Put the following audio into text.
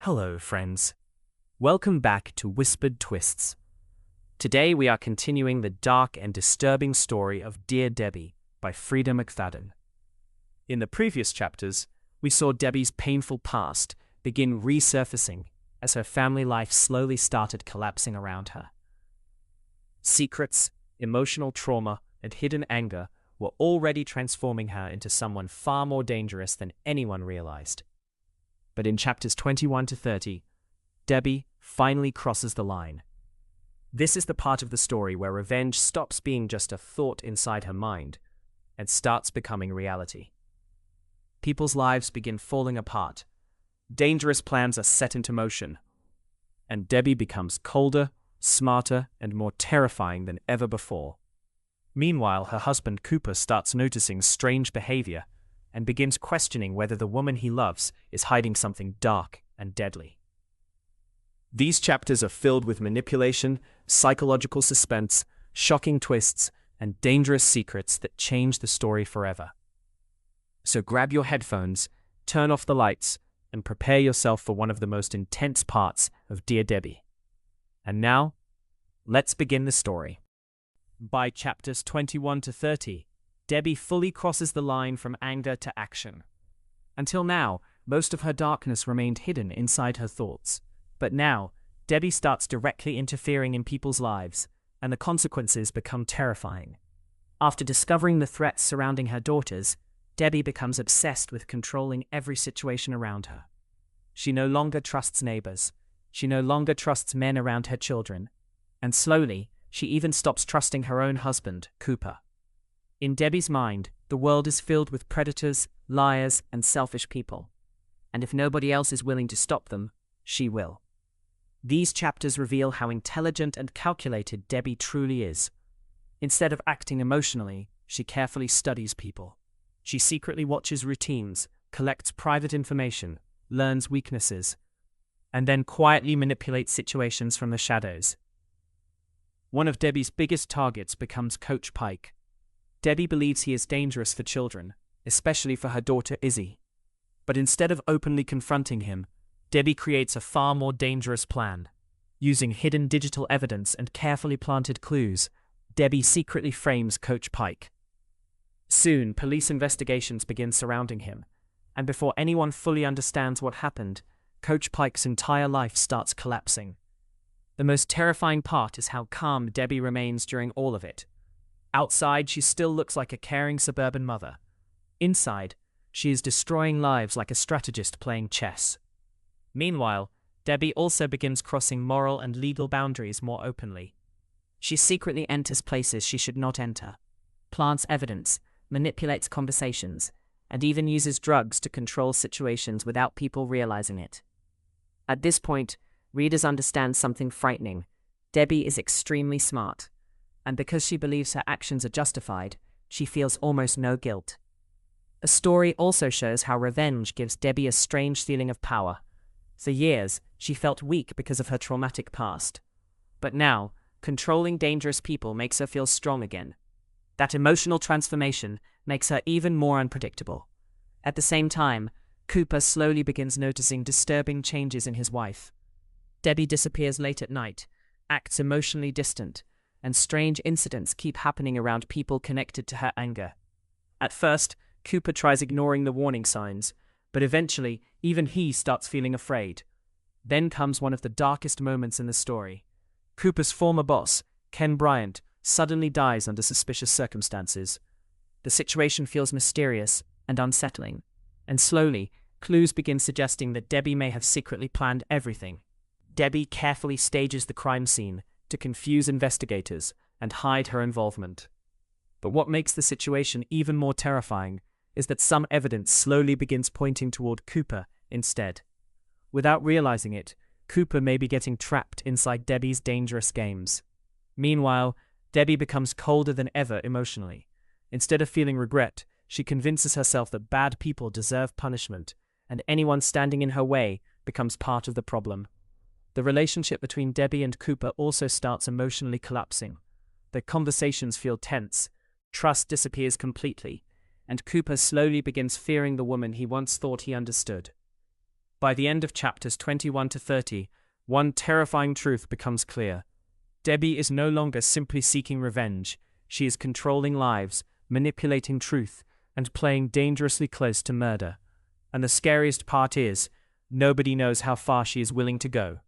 Hello, friends. Welcome back to Whispered Twists. Today we are continuing the dark and disturbing story of Dear Debbie by Freida McFadden. In the previous chapters, we saw Debbie's painful past begin resurfacing as her family life slowly started collapsing around her. Secrets, emotional trauma, and hidden anger were already transforming her into someone far more dangerous than anyone realized. But in chapters 21 to 30, Debbie finally crosses the line. This is the part of the story where revenge stops being just a thought inside her mind and starts becoming reality. People's lives begin falling apart, dangerous plans are set into motion, and Debbie becomes colder, smarter, and more terrifying than ever before. Meanwhile, her husband Cooper starts noticing strange behavior and begins questioning whether the woman he loves is hiding something dark and deadly. These chapters are filled with manipulation, psychological suspense, shocking twists, and dangerous secrets that change the story forever. So grab your headphones, turn off the lights, and prepare yourself for one of the most intense parts of Dear Debbie. And now, let's begin the story. By chapters 21 to 30, Debbie fully crosses the line from anger to action. Until now, most of her darkness remained hidden inside her thoughts. But now, Debbie starts directly interfering in people's lives, and the consequences become terrifying. After discovering the threats surrounding her daughters, Debbie becomes obsessed with controlling every situation around her. She no longer trusts neighbors. She no longer trusts men around her children. And slowly, she even stops trusting her own husband, Cooper. In Debbie's mind, the world is filled with predators, liars, and selfish people. And if nobody else is willing to stop them, she will. These chapters reveal how intelligent and calculated Debbie truly is. Instead of acting emotionally, she carefully studies people. She secretly watches routines, collects private information, learns weaknesses, and then quietly manipulates situations from the shadows. One of Debbie's biggest targets becomes Coach Pike. Debbie believes he is dangerous for children, especially for her daughter Izzy. But instead of openly confronting him, Debbie creates a far more dangerous plan. Using hidden digital evidence and carefully planted clues, Debbie secretly frames Coach Pike. Soon, police investigations begin surrounding him, and before anyone fully understands what happened, Coach Pike's entire life starts collapsing. The most terrifying part is how calm Debbie remains during all of it. Outside, she still looks like a caring suburban mother. Inside, she is destroying lives like a strategist playing chess. Meanwhile, Debbie also begins crossing moral and legal boundaries more openly. She secretly enters places she should not enter, plants evidence, manipulates conversations, and even uses drugs to control situations without people realizing it. At this point, readers understand something frightening. Debbie is extremely smart, and because she believes her actions are justified, she feels almost no guilt. The story also shows how revenge gives Debbie a strange feeling of power. For years, she felt weak because of her traumatic past. But now, controlling dangerous people makes her feel strong again. That emotional transformation makes her even more unpredictable. At the same time, Cooper slowly begins noticing disturbing changes in his wife. Debbie disappears late at night, acts emotionally distant, and strange incidents keep happening around people connected to her anger. At first, Cooper tries ignoring the warning signs, but eventually, even he starts feeling afraid. Then comes one of the darkest moments in the story. Cooper's former boss, Ken Bryant, suddenly dies under suspicious circumstances. The situation feels mysterious and unsettling, and slowly, clues begin suggesting that Debbie may have secretly planned everything. Debbie carefully stages the crime scene to confuse investigators and hide her involvement. But what makes the situation even more terrifying is that some evidence slowly begins pointing toward Cooper instead. Without realizing it, Cooper may be getting trapped inside Debbie's dangerous games. Meanwhile, Debbie becomes colder than ever emotionally. Instead of feeling regret, she convinces herself that bad people deserve punishment, and anyone standing in her way becomes part of the problem. The relationship between Debbie and Cooper also starts emotionally collapsing. Their conversations feel tense, trust disappears completely, and Cooper slowly begins fearing the woman he once thought he understood. By the end of chapters 21 to 30, one terrifying truth becomes clear. Debbie is no longer simply seeking revenge. She is controlling lives, manipulating truth, and playing dangerously close to murder. And the scariest part is, nobody knows how far she is willing to go.